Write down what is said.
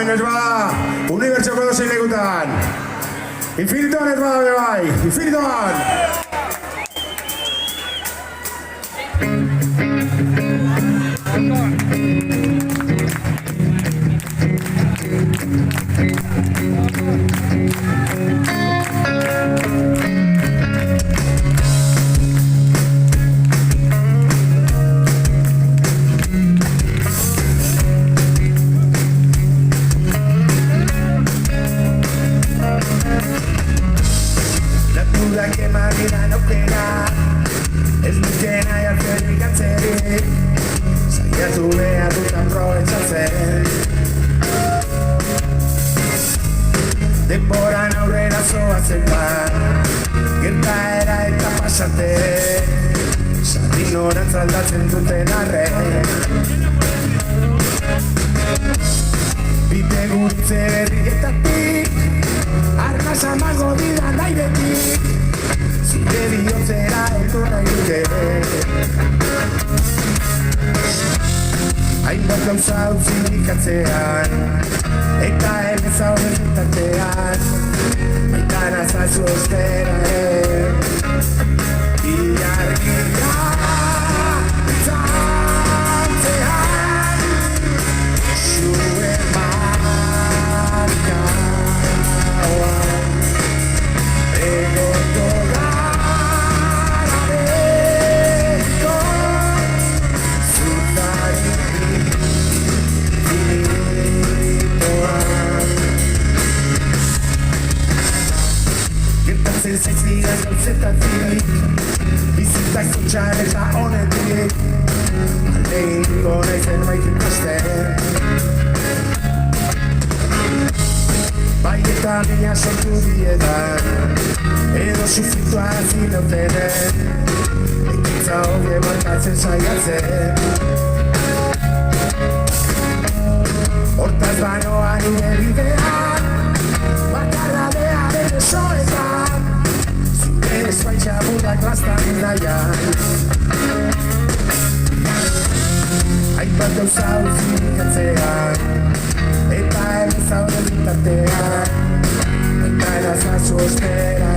hemen ez bada, unibertsoko dozein lekutan. Infinitoan ez bada bere bai, infinitoan! Naturak eman didan aukera, ez nuken nahi alferrik atzerik, saiatu behar dut aprobetxatzen. Denboran aurrera zoatzen bat, gertaera eta pasarte, ignorantza aldatzen duten arren. Bide gurtze berrietatik, arnaz amango didan airetik, zure bihotzera heldu nahi duke. Hainbat gauza utzirik atzean, eta hemen zauden zutatean, baitan azazu osteraren, ilargia zantzean, zuen markaoan, egoto gara beko, zutari finitoan. Gertatzen zaizkidan gauzetatik, bizitzak zutxan eta honetik, aldegin dugu nahi zerbait ikasten. Bai eta mina sortu bietan, edo sufritua zinotenen, ekintza hobie markatzen saiatzen. Hortaz banoa nire bidean, bakarra behar esoetan, zure espaitxa budak lastan nahian. Hainbat gauza utzirik atzean, eta hemen zauden bitartean, baita erazazu ostera